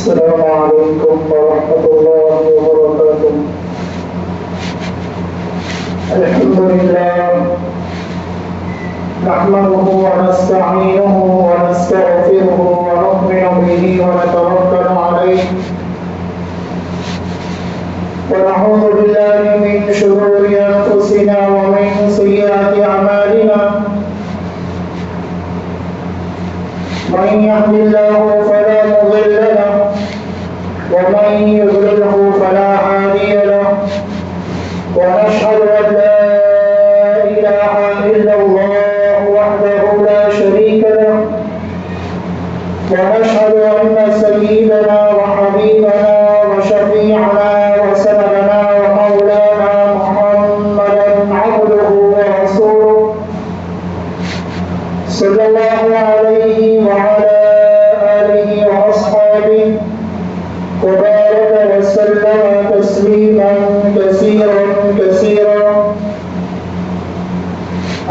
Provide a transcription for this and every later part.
السلام عليكم ورحمة الله وبركاته. الحمد لله نحمده ونستعينه ونستغفره ونؤمن به ونتوكل عليه ونعوذ بالله من شرور أنفسنا ومن سيئات أعمالنا. من يهد الله فلا مضل له ومن يضلله فلا هادي له ونشهد أن لا إله إلا الله وحده لا شريك له ونشهد أن سيدنا وحبيبنا وشفيعنا وسندنا ومولانا محمدا عبده ورسوله صلى الله عليه وعلى آله وأصحابه وبارك وسلم تسليما كثيرا كثيرا.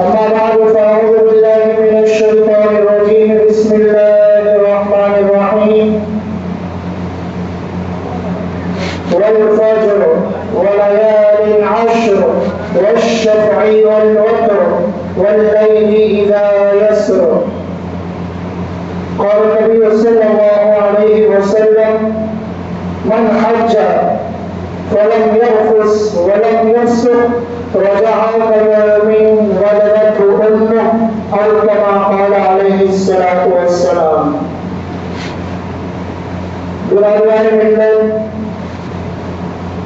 أما بعد فأعوذ بالله من الشيطان الرجيم. بسم الله الرحمن الرحيم. والفجر وليال عشر والشفع والوتر والليل إذا يسر. قال النبي صلى الله عليه وسلم: من حج فلم يرفث ولم يفسق رجع كيوم ولدته أمه أو كما قال عليه الصلاة والسلام. برادران ملت،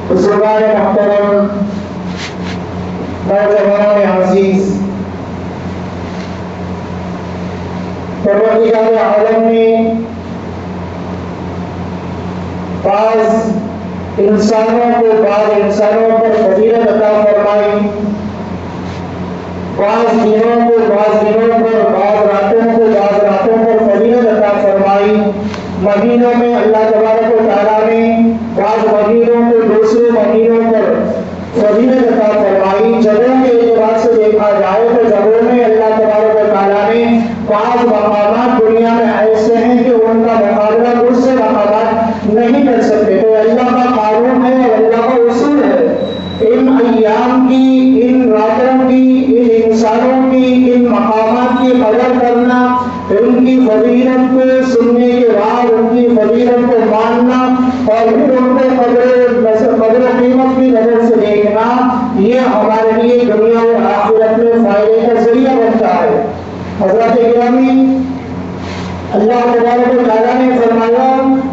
بزرگان محترم، نوجوانان عزیز، پروردگار عالم نے بعض انسانوں کو بعض انسانوں پر فضیلت عطا فرمائی، بعض دنوں کو بعض دنوں پر، بعض راتوں کو بعض راتوں پر فضیلت عطا فرمائی. مہینوں میں اللہ تبارک و تعالیٰ نے بعض مہینوں کو دوسرے مہینوں پر فضیلت عطا فرمائی. جگہوں کے اعتبار سے دیکھا جائے تو جگہوں میں اللہ تبارک و تعالیٰ نے بعض مقامات دنیا میں ایسے ہیں کہ ان کا مقابلہ دوسرے مقامات نہیں کر سکتے. تو اللہ کا قانون ہے اور اللہ کا اصول ہے. ان ایام کی، ان راتوں کی، ان انسانوں کی، ان مقامات کی قدر کرنا، ان کی فضیلت کو سننے کے بعد ان کی فضیلت کو ماننا اور پھر ان کو قدر و قیمت کی نظر سے دیکھنا، یہ ہمارے لیے دنیا اور آخرت میں فائدے کا ذریعہ بنتا ہے. حضرات گرامی، اللہ تبارک و تعالیٰ نے فرمایا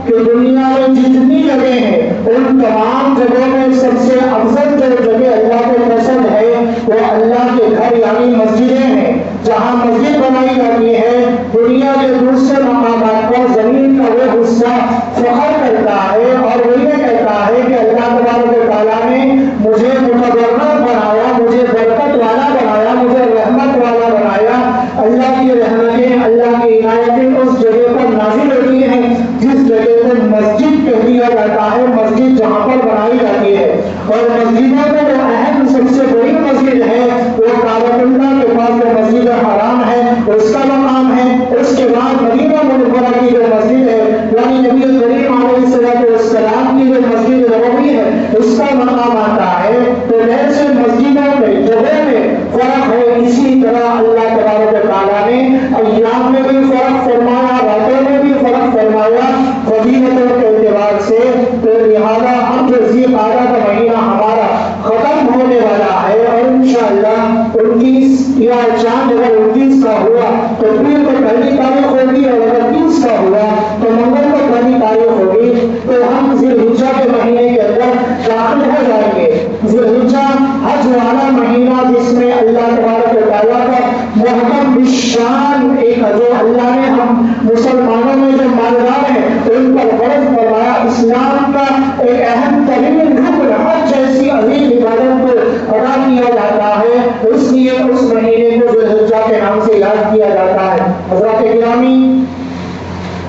کہ دنیا میں جتنی جگہیں ہیں ان تمام جگہوں میں سب سے افضل جو جگہ اللہ کو پسند ہے وہ اللہ کے گھر یعنی مسجدیں ہیں. جہاں مسجد بنائی جاتی ہے دنیا کے دوسرے مقامات پر زمین کا وہ حصہ فخر کرتا ہے اور وہ یہ کہتا ہے کہ اللہ تبارک و تعالیٰ نے مجھے متبرک بنایا، مجھے برکت والا بنایا، مجھے رحمت والا بنایا. اللہ کی رحمتیں، اللہ کی عنایتیں اس جگہ پر نازل ہوتی ہیں جس جگہ کو مسجد کہہ دیا جاتا ہے، مسجد جہاں پر بنائی جاتی ہے. اور مسجدوں میں جو اہم سب سے بڑی مسجد ہے وہ کعبۃ اللہ کے پاس جو مسجد حرام ہے اس کا مقام ہے. اس کے بعد مدینہ منورہ کی جو مسجد ہے یعنی نبی کریم علیہ السلام کی جو مسجد نبوی ہے اس کا مقام آتا ہے. تو ایسے مسجدوں میں جگہ میں فرق ہے. اسی طرح اللہ تبارک و تعالیٰ نے ایام میں بھی فرق فرمایا، راتوں میں بھی فرق فرمایا فضیلتوں کے اعتبار سے. تو لہٰذا ہم جو ذی قعدہ کا مہینہ ہمارا ختم ہونے والا ہے اور انشاءاللہ 29 یا چاند اگر 29 کا ہوا تو پھر تو پہلی تاریخ ہوگی اور اگر 30 کا ہوا تو منگل کو پہلی تاریخ ہوگی. تو ہم ذی الحجہ کے مہینے کے اندر داخل ہو جائیں گے. ذی الحجہ حج والا مہینہ جس میں اللہ تبارک و تعالیٰ کا محکم بالشان ایک جو اللہ نے ہم مسلمانوں میں جو مالدار ہیں ان پر فرض فرمایا. اسلام کا ایک اہم ترین رکن حج جیسی عظیم عبادت کو ادا کیا جاتا ہے، اس لیے اس مہینے کو ذی الحجہ کے نام سے یاد کیا جاتا ہے. حضرات گرامی،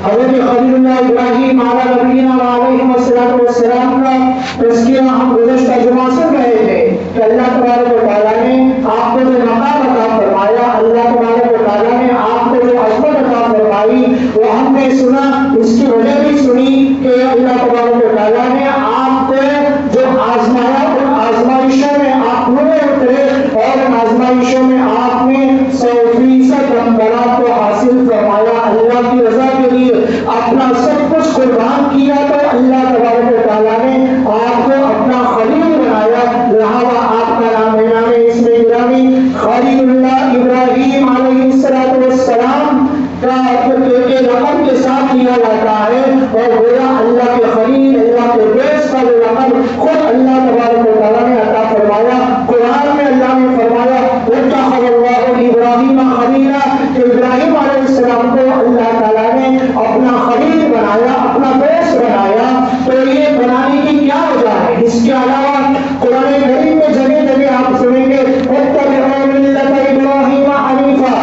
حضرت خلیل اللہ ابراہیم علیہ نبینا علیہ السلام کا تذکرہ ہم گزشتہ جمعہ سن رہے تھے کہ اللہ تبارک و تعالیٰ نے آپ کو جو مقام عطا فرمایا، اللہ تبارک و تعالیٰ نے آپ کو جو عظمت عطا فرمائی وہ ہم نے سنا. اس کی وجہ بھی سنی کہ اور گویا اللہ کے خلیل اللہ کے دوست کا جو لقب خود اللہ تبارک و تعالیٰ نے عطا فرمایا. قرآن میں اللہ نے فرمایا واتخذ اللہ ابراہیم خلیلا کہ ابراہیم علیہ السلام کو اللہ تعالیٰ نے اپنا خلیل بنایا, اپنا دوست بنایا. تو یہ بنانے کی کیا وجہ ہے؟ اس کے علاوہ قرآن کریم میں جگہ جگہ آپ سنیں گے واتبعوا ملت ابراہیم حنیفا,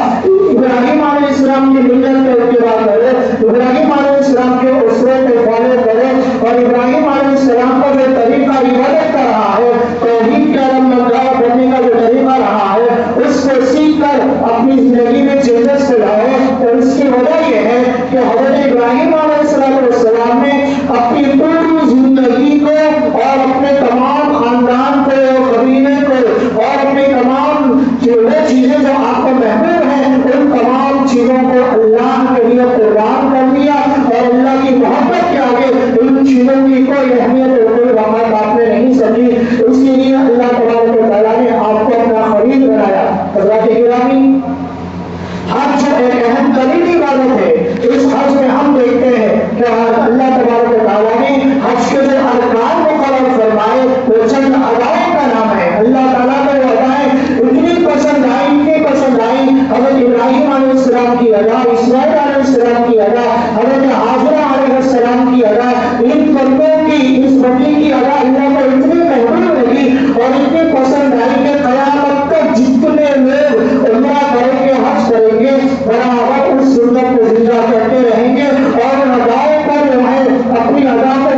ابراہیم علیہ السلام کی ملت کا اتباع کرو, ابراہیم علیہ السلام کے اسوے پہ فالو کرو, اور ابراہیم علیہ السلام کا جو طریقہ عبادت کا رہا ہے, توحید کے علمبردار بننے کا جو طریقہ رہا ہے, اس کو سیکھ کر اپنی زندگی میں چینجز لاؤ. اور اس کی وجہ یہ ہے کہ حضرت ابراہیم علیہ السلام نے اپنی پوری زندگی کو اور اپنے تمام خاندان کو, قبیلے کو, اور اپنی تمام وہ چیزیں جو آپ کو محبوب ہیں ان تمام چیزوں کو اللہ کے لیے قربان کر دیا, اور اللہ کی محبت کے آگے ان چیزوں کی کوئی اہمیت اور کوئی وقت آپ نے نہیں سمجھی. اسی لیے اللہ تبارک و تعالیٰ نے آپ کو اپنا خلیل بنایا. حضرات گرامی, حج ایک اہم کلیدی عبادت ہے. اس حج میں ہم دیکھتے ہیں کہ اللہ تبارک و تعالیٰ نے حج کے جو ارکان مقرر فرمائے وہ چند ادائیں کا نام ہے. اللہ تعالیٰ کو وہ ادائیں اتنی پسند آئی حضرت ابراہیم علیہ السلام کی ادا, اسماعیل علیہ السلام کی ادا, حضرت حاجرہ علیہ السلام کی ادا, ان بندوں کی, اس بندی کی ادا اللہ کو اتنی محبوب لگی اور اتنی پسند آئی کہ قیامت تک جتنے لوگ عمرہ کریں گے, حج کریں گے, برابر اس سنت کو زندہ کرتے رہیں گے اور ان ادائیں پر جو ہے اپنی ادا پر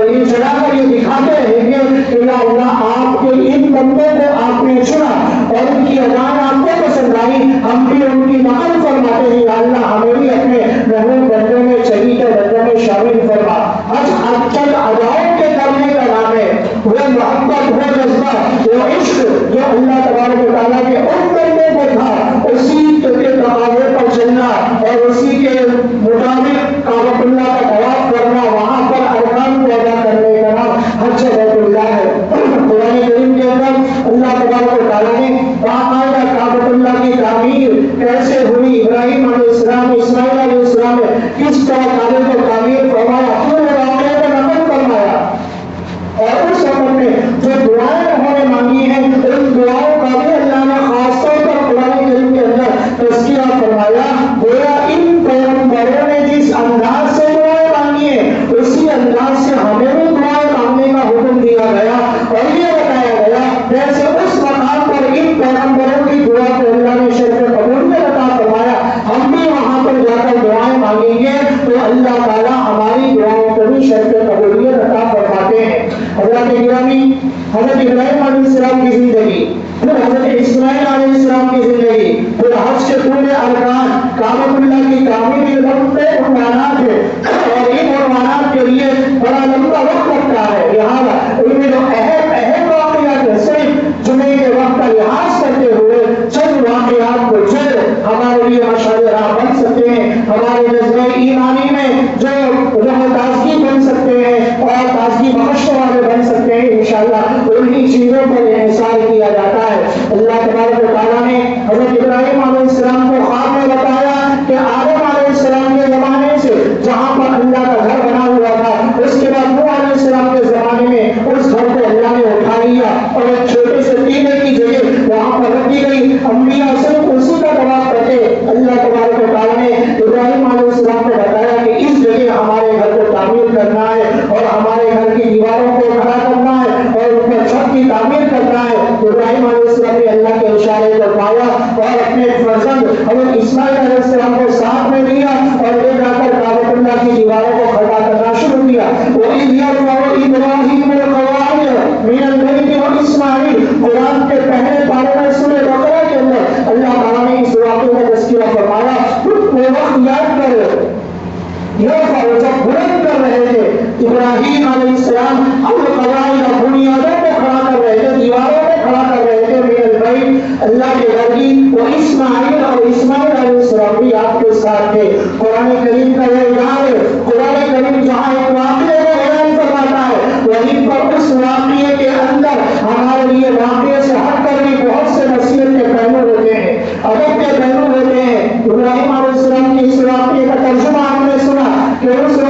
یہ چڑھا کر یہ دکھاتے رہیں گے کہ یا اللہ آپ کے ان بندوں کو آپ نے چنا اور ان کی ادائیں آپ کو پسند آئی, ہم بھی ان کی نقل فرماتے ہیں, یا اللہ ہمیں بھی اپنے محبوب بندوں میں, شہید بندوں میں شامل فرما. حج چند ادائیں کے کرنے کا نام ہے. وہ محبت, وہ جذبہ, وہ عشق جو اللہ تبارک و تعالیٰ کے ان بندوں کو تھا, اسی کے تقاضے پر چلنا اور اسی کے مطابق کعبۃ اللہ کا طواف کرنا, وہاں پر ارکان کو ادا کرنے کا نام حج بیت اللہ ہے. قرآن کریم کے اندر اللہ تبارک و تعالیٰ نے باقاعدہ کعبۃ اللہ کی تعمیر کیسے ہوئی, ابراہیم علیہ السلام, اسماعیل علیہ السلام نے کس طرح کعبے کو تعمیر فرمایا, پورے واقعے کو نقل فرمایا, اور اس وقت میں جو دعائیں انہوں نے مانگی ہیں ان دعاؤں کا بھی اللہ نے خاص طور پر قرآن کریم کے اندر تذکرہ فرمایا. گویا ان پیغمبروں نے جس انداز سے دعائیں مانگی ہیں اسی انداز سے ہمیں بھی دعائیں مانگنے کا حکم دیا گیا, اور یہ بتایا گیا جیسے اس مقام پر ان پیغمبروں کی دعا کو اللہ نے شرف قبولیت عطا فرمایا, ہم بھی وہاں پر جا کر دعائیں مانگیں گے تو اللہ تعالیٰ ہماری دعاؤں کو بھی شرف قبولیت عطا فرماتے ہیں. حضرت گرامی, حضرت ابراہیم علیہ السلام کی زندگی, پھر حضرت اسماعیل علیہ السلام کی زندگی, پھر حج کے پورے ارکان, کعبۃ اللہ کی تعمیر, لمبے عنوانات ہیں اور ان عنوانات کے لیے بڑا لمبا وقت لگتا ہے. لہٰذا ان میں جو اہم واقعات ہیں صرف جمعے کے وقت کا لحاظ کرتے ہوئے چند واقعات کو جو ہمارے لیے مشعل راہ بن سکتے ہیں, ہمارے جذبہ ایمانی میں جو تازگی بن سکتے ہیں اور تازگی بخشنے والے بن سکتے ہیں, انشاءاللہ انہی چیزوں پر انحصار کیا جاتا ہے. اللہ تبارک و تعالیٰ نے حضرت ابراہیم علیہ السلام کو خواب میں بتایا کہ آدم علیہ السلام کے زمانے سے جہاں پر اللہ کا گھر بنا ہوا تھا, اس کے بعد نوح علیہ السلام کے زمانے میں اس گھر کو اللہ نے اٹھا لیا اور ایک چھوٹے سے ٹیلے کی جگہ وہاں پر رکھی گئی. انبیاء صرف اسی کا طواف کرتے. اللہ تبارک و تعالیٰ نے ابراہیم علیہ السلام کو بتایا کہ اس جگہ ہمارے گھر کو تعمیر کرنا ہے اور ہمارے گھر کی دیواروں کو کھڑا کرنا ہے اور ان پر چھت کی تعمیر کرنا ہے. ابراہیم علیہ السلام نے اللہ کے اشارے کو پایا اور اپنے فرزند حضرت اسماعیل علیہ السلام کو ساتھ میں لیا اور لے جا کر کعبۃ اللہ کی دیواروں کو کھڑا کرنا شروع کیا. وَإِذْ يَرْفَعُ إِبْرَاهِيمُ الْقَوَاعِدَ مِنَ الْبَيْتِ وَإِسْمَاعِيلُ, قرآن کے پہلے پارے میں سورہ بقرہ کے اندر اللہ تعالیٰ نے اس واقعے کا تذکرہ فرمایا. وہ وقت یاد کرو جب بلند کر رہے تھے ابراہیم علیہ السلام القواعد, بنیادوں کو کھڑا کر رہے تھے, دیواروں کو کھڑا کر رہے تھے, من البیت, اللہ کے گھر کی, وہ اسماعیل اور اسماعیل علیہ السلام بھی آپ کے ساتھ تھے. قرآن کریم کا یہ اعلان ہے. قرآن کریم جہاں ایک واقعے کو بیان فرماتا ہے وہیں پر اس واقعے کے اندر ہمارے لیے واقعے سے ہٹ کر بھی بہت سے نصیحت کے پہلو ہوتے ہیں, ادب کے پہلو ہوتے ہیں. ابراہیم علیہ السلام کی اس واقعے کا ترجمہ ہم نے سنا کہ اس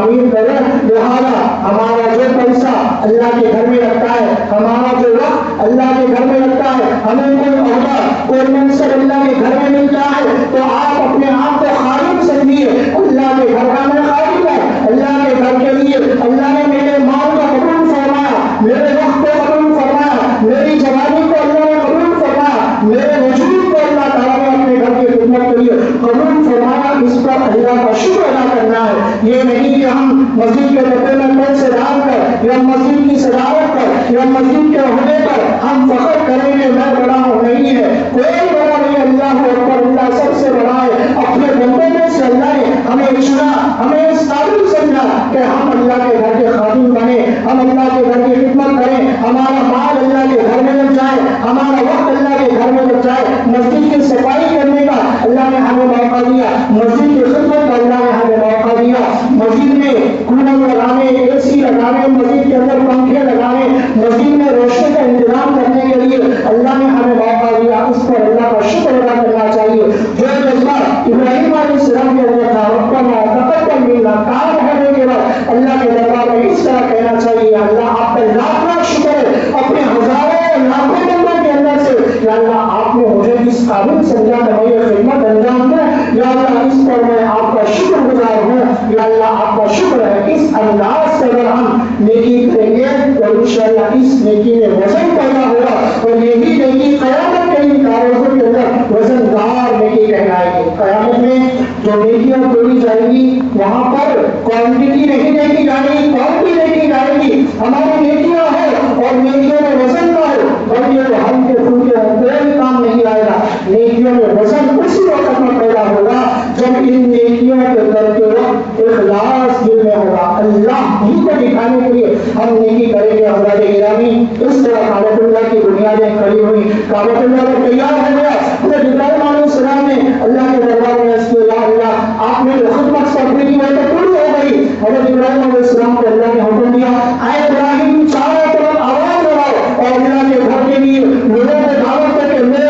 تعمیر کریں. لہٰذا ہمارا جو پیسہ اللہ کے گھر میں لگتا ہے, ہمارا جو وقت اللہ کے گھر میں لگتا ہے, ہمیں کوئی عہدہ کوئی منصب اللہ کے گھر میں ملتا ہے تو آپ اپنے آپ کو خادم سمجھیے. اللہ کے گھر کا میں خادم ہے. اللہ کے گھر کے لیے اللہ نے میرے مال کو قبول فرمایا, میرے وقت کو قبول فرمایا, میری جوانی کو اللہ نے قبول فرمایا, میرے وجود کو اللہ تعالیٰ نے اپنے گھر کی خدمت کے لیے قبول فرمایا. اس پر اللہ کا شکر ادا کرنا ہے. یہ نہیں کہ ہم مسجد کے ڈبے میں پیسے ڈال کر یا مسجد کی سجاوٹ پر یا مسجد کے ہونے پر ہم فخر کریں گے میں بڑا ہوں. نہیں ہے, کوئی بڑا نہیں. اللہ اکبر, اللہ سب سے بڑا ہے. اپنے بندوں میں سے اللہ نے ہمیں چنا, ہمیں اس قابل سمجھا کہ ہم اللہ کے گھر کے خادم بنے, ہم اللہ کے گھر کی خدمت کریں. ہمارا مال اللہ کے گھر میں لگ جائے, ہمارا وقت اللہ کے گھر میں لگ جائے. مسجد کی صفائی کرنے کا اللہ نے ہمیں موقع دیا, مسجد کی خدمت کا اللہ نے ہمیں موقع دیا, مسجد میں کولر لگانے, اے سی لگانے, مسجد کے اندر پنکھے لگانے, مسجد میں روشنی کا انتظام کرنے کے لیے اللہ نے ہمیں موقع دیا. اس پر اللہ کا شکر ادا کرنا چاہیے. جو جذبہ ابراہیم علیہ السلام کے اندر تھا, ربنا تقبل منا, کام کرنے کے بعد اللہ کے دربار میں اس طرح کہنا چاہیے, اللہ آپ کا لاکھ لاکھ شکر ہے اپنے ہزاروں لاکھوں بندوں کے اندر سے. یا اللہ آپ نے مجھے اس قابل سمجھا کہ میں یہ خدمت انجام دوں. یا اللہ اس پر میں آپ کا شکر گزار ہوں. یا اللہ آپ کا شکر ہے. اس انداز سے اگر ہم نیکی کریں گے تو انشاءاللہ اس نیکی میں وزن پیدا ہوگا, اور یہی نیکی قیامت کے ان کاروزوں کے اندر وزن دار نیکی کہلائے گی. قیامت میں جو نیکیاں توڑی جائے گی وہاں پر کوانٹٹی نہیں دیکھی جائے گی, کوالٹی دیکھی جائے گی. ہماری نیکیاں ہیں اور نیکیوں میں وزن نہ ہو, اور یہ تو ہم کے پھول کے کوئی کام نہیں آئے گا. نیکیوں میں وزن اسی وقت میں پیدا ہوگا جب ان نیکیوں کے کرتے وقت اخلاص دل میں ہوگا. اللہ ہی کو دکھانے کے لیے ہم نیکی کریں گے. حضرت گرامی, اس طرح کعبۃ اللہ کی بنیادیں کھڑی ہوئی, کعبۃ اللہ کو تیار ہو گیا. حضرت ابراہیم علیہ السلام نے اللہ کے دربار میں اس یا اللہ آپ نے جو خدمت کرنے کی وجہ پوری ہو گئی. حضرت ابراہیم علیہ السلام کو اللہ نے حکم دیا, اے ابراہیم چاروں طرف آواز لگاؤ اور اللہ کے گھر کے لیے لوگوں کو دعوت کر کے میرے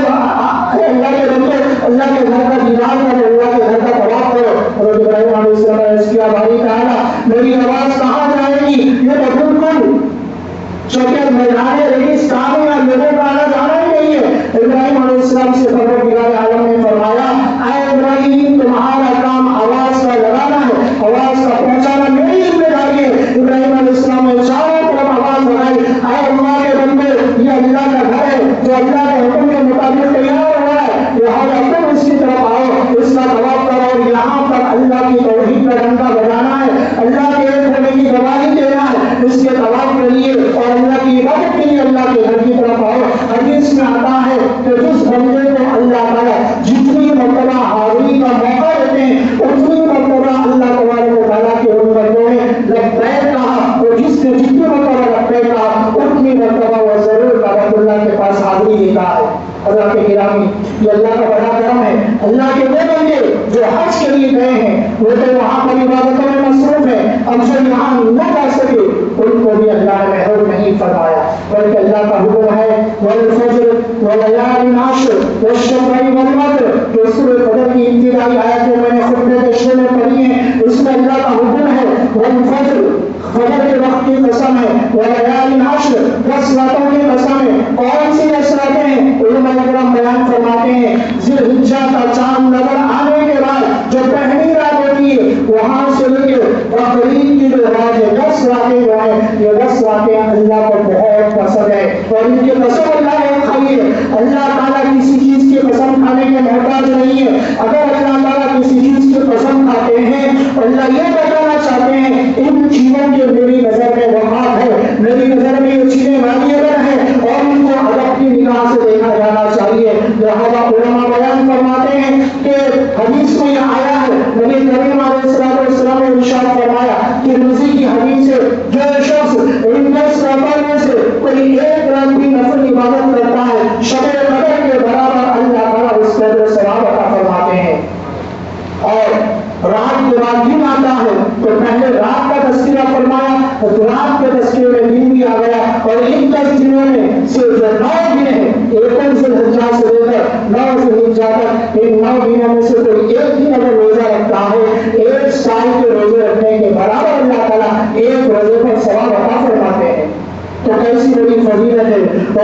اللہ کے بندے اللہ کے گھر کا دیدار کرو, اللہ کے گھر کا طواف کرو. حضرت ابراہیم علیہ السلام نے اس کی بھائی کہا میری آواز کہاں جائے گی, یہ تو بالکل چونکہ میدان ریگستان میں لوگوں کا آنا جانا ہی نہیں ہے. ابراہیم علیہ السلام سے پروردگار عالم نے فرمایا, اے ابراہیم تمہارا کام آواز کا لگانا ہے, آواز کا پہنچانا میری ذمہ داری ہے. ابراہیم علیہ السلام نے چاروں طرف آواز لگائی, اے اللہ کے بندے یہ اللہ کا گھر ہے جو اللہ کے حکم کے مطابق تیار ہوا ہے, لہٰذا تم اس کی طرف آؤ, اس کا طواف کرو, اور یہاں پر اللہ کی توحید کا ڈنکا بجانا ہے, اللہ کے ایک ہونے کی گواہی دینا ہے. اس کے طواف کے لیے اور اللہ کی عبادت کے لیے اللہ کے گھر کی طرف آؤ. حدیث میں آتا ہے کہ جس بندے کو اللہ تعالیٰ جتنی مرتبہ حاضری کا موقع دیتے ہیں اتنی مرتبہ اللہ تبارک و تعالیٰ کے ان بندوں نے لبیک کہا, اور جس نے جتنی مرتبہ لبیک کہا اتنی مرتبہ وہ ضرور کعبۃ اللہ کے پاس حاضری دیتا ہے. حضرات گرامی, یہ اللہ کا بڑا کرم ہے. اللہ کے وہ بندے جو حج کے لیے گئے ہیں وہ تو وہاں پر عبادتوں میں مصروف ہیں, اب جو یہاں نہ جا سکے ان کو بھی اللہ نے محروم نہیں فرمایا, بلکہ اللہ کا حکم ہے والفجر وليال عشر والشفع والوتر. جو سورۃ فجر کی ابتدائی آیتیں میں نے خطبے کے شروع میں پڑھی ہیں, اس میں اللہ کا حکم ہے والفجر, فجر کے وقت کی قسم ہے, وليال عشر, 10 راتوں کی قسم ہے. کون سی 10 راتیں ہیں؟ علماء کرام بیان فرماتے ہیں ذی الحجہ کا چاند نظر آنے کے بعد جو پہلی رات ہوتی ہے وہاں سے لے کے بقرعید کی جو رات ہے 10 راتیں جو ہیں, یہ 10 راتیں اللہ کو بہت پسند ہے, اور ان کی قسم اللہ نے کھائی ہے. اللہ تعالیٰ کسی چیز کی قسم کھانے کے محتاج نہیں ہے. اگر اللہ تعالیٰ کسی چیز کی قسم کھاتے ہیں, اللہ یہ بتانا چاہتے ہیں ان چیزوں کی میری نظر میں وقات ہے, میری نظر میں یہ چیزیں معیار ہیں اور ان کو ادب کی نگاہ سے دیکھا جانا چاہیے. لہذا علماء بیان فرماتے ہیں کہ حدیث میں یہ آیا ہے, نبی کریم علیہ السلام نے ارشاد فرمایا کہ ترمذی کی حدیث ہے, جو شخص ان 10 راتوں میں سے کوئی ایک رات بھی نفل عبادت کرتا ہے شب قدر کے برابر اللہ تعالیٰ اس کو ثواب عطا فرماتے ہیں. اور رات کے بعد دن آتا ہے تو پہلے رات کا تذکرہ فرمایا, رات کے تذکرے میں دن بھی آ گیا, اور ان 10 دنوں میں صرف 9 دن ہیں, ایک ذی الحجہ سے لے کر 9 ذی الحجہ تک, ان 9 دنوں میں سے کوئی ایک دن اگر روزہ رکھتا ہے 1 سال کے روزے رکھنے کے برابر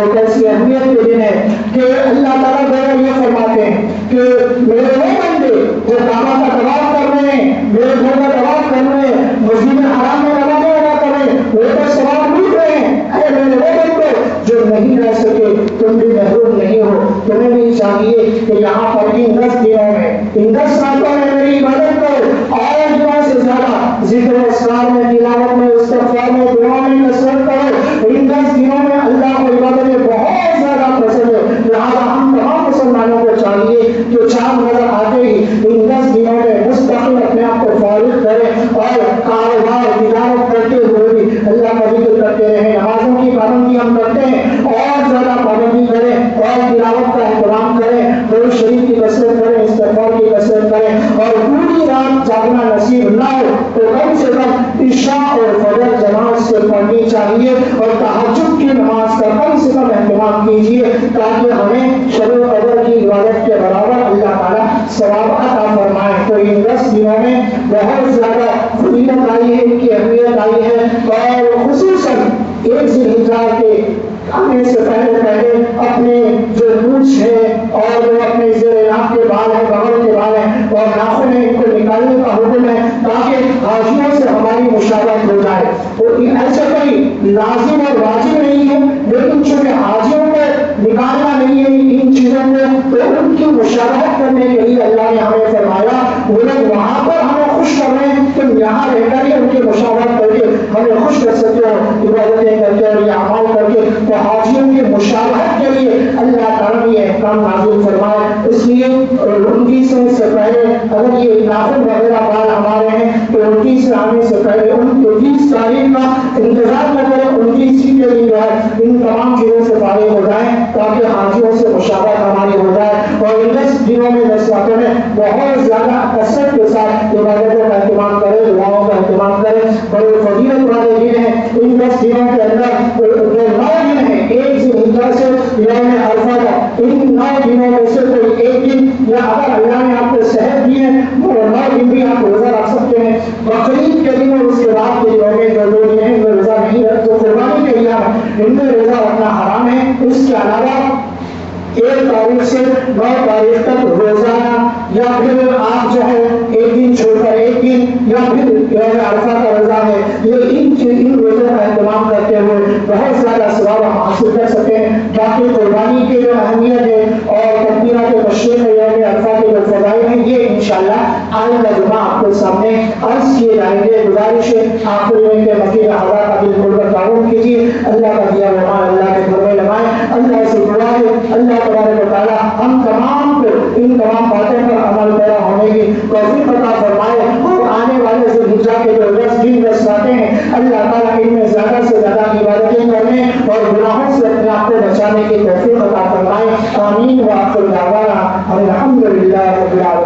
اور کیسی اہمیت کے دن ہے کہ اللہ تعالیٰ گھر یہ فرماتے ہیں کہ میرے وہ بندے جو کعبہ کا طواف کر رہے ہیں، میرے گھر کا طواف کر رہے ہیں، مسجد حرام میں نمازیں ادا کر رہے ہیں، وہ تو ثواب مل رہے ہیں، اے میرے وہ بندے جو نہیں رہ سکے تم بھی محروم نہیں ہو، تمہیں بھی چاہیے کہ یہاں پر ان 10 دنوں میں، ان 10 راتوں میں میری عبادت کرو اور دعا سے زیادہ ذکر و اذکار میں، تلاوت میں، استغفار میں، دعا میں کثرت کرو۔ ان 10 دنوں میں اللہ کو عبادتیں بہت زیادہ پسند ہے، لہٰذا ہم تمام مسلمانوں کو چاہیے کہ چاند نظر آتے ہی ان 10 دنوں میں مستقل اپنے آپ کو فارغ کریں اور کاروبار تجارت کرتے ہوئے بھی اللہ کا ذکر کرتے رہیں، نمازوں کی پابندی ہم کرتے ہیں اور زیادہ پابندی کریں اور تلاوت کا اہتمام کریں، درود شریف کی کثرت کریں، استغفار کی کثرت کریں اور پوری رات جاگنا نصیب نہ ہو تو کم سے کم عشاء اور فجر جماعت سے پڑھنی چاہیے اور تہجد کی نماز کا کم سے کم اہتمام کیجیے تاکہ ہمیں شب قدر کی عبادت کے برابر اللہ تعالیٰ ثواب عطا فرمائے۔ تو ان 10 دنوں میں بہت زیادہ فضیلت آئی ہے، ان کی اہمیت آئی ہے اور خصوصاً ایک ذی الحجہ کے آنے سے پہلے اپنے جو مونچھ ہے اور جو اپنے زیر ناف کے بال ہیں، بغل کے بال ہیں اور ناخن ہیں، ان کو نکالنے کا حکم ہے تاکہ حاجیوں سے ہماری مشابہت ہو جائے۔ اور ایسا کوئی لازم اور واجب نہیں ہے، لیکن چونکہ حاجیوں کو نکالنا نہیں ہے ان چیزوں کو، تو ان کی مشابہت کرنے کے لیے اللہ نے ہمیں فرمایا وہ لوگ وہاں پر ہمیں خوش کر رہے ہیں، تم یہاں رہ کر ہی ان کی مشابہت کر کے ہمیں خوش کر سکتے ہو، عبادتیں کر کے اور یہ اعمال کر کے۔ تو حاجیوں کی مشابہت کے لیے اللہ تعالیٰ نے یہ احکام نازل فرمائے۔ اس لیے 29 سے پہلے اگر یہ ناخن وغیرہ بال ہمارے ہیں تو 29 آنے سے پہلے 29 تاریخ کا انتظار نہ کریں، 29 کے لیے جو ہے ان تمام چیزوں سے فارغ ہو جائیں تاکہ حاجیوں سے مشابہت ہماری ہو جائے اور ان 10 دنوں میں 10 راتوں میں بہت زیادہ کثرت کے ساتھ عبادتوں کا اہتمام کریں، دعاؤں کا اہتمام کریں۔ بڑے فضیلت والے دن ہیں، ان 10 دنوں کے اندر 9 دن ہیں، ایک ذی الحجہ سے یوم عرفہ تک، ان 9 دنوں میں سے کوئی ایک دن یا اگر اللہ نے آپ کو صحت دی ہے وہ 9 دن بھی آپ روزہ رکھ سکتے ہیں۔ بقرعید کے دن اور اس کے بعد کے دنوں میں جو 2 دن ہیں ان میں روزہ نہیں رکھ، تو قربانی کے ایام ان میں روزہ رکھنا حرام ہے۔ اس کے علاوہ 1 تاریخ سے 9 تاریخ تک روزانہ یا پھر آپ جو ہے ایک دن چھوڑ کر ایک دن یا پھر یوم عرفہ کا روزہ ہے، یہ ان روزوں کا اہتمام کرتے ہوئے بہت زیادہ ثواب حاصل کر سکیں۔ باقی قربانی کی جو اہمیت ہے اور تکبیرات تشریق یوم عرفہ کے جو فضائل ہیں یہ انشاءاللہ آئندہ جمعہ آپ کے سامنے عرض کیے جائیں گے۔ گزارش ہے آخر میں کہ مکین اعضاء کا بالکل تعاون کیجیے، اللہ کا دیا ہوا اللہ کے گھر میں لگائیں۔ اللہ سے دعا ہے اللہ تبارک و تعالیٰ ہم تمام کو ان تمام باتوں پر عمل پیرا ہونے کی توفیق عطا فرمائے اور آنے والے ذی الحجہ کے جو 10 دن 10 راتیں ہیں اللہ تعالیٰ ان میں زیادہ سے زیادہ عبادتیں کرنے اور گناہوں سے اپنے آپ کو بچانے کی توفیق عطا فرمائے۔ آمین۔ وآخر دعوانا الحمد للہ رب العالمین۔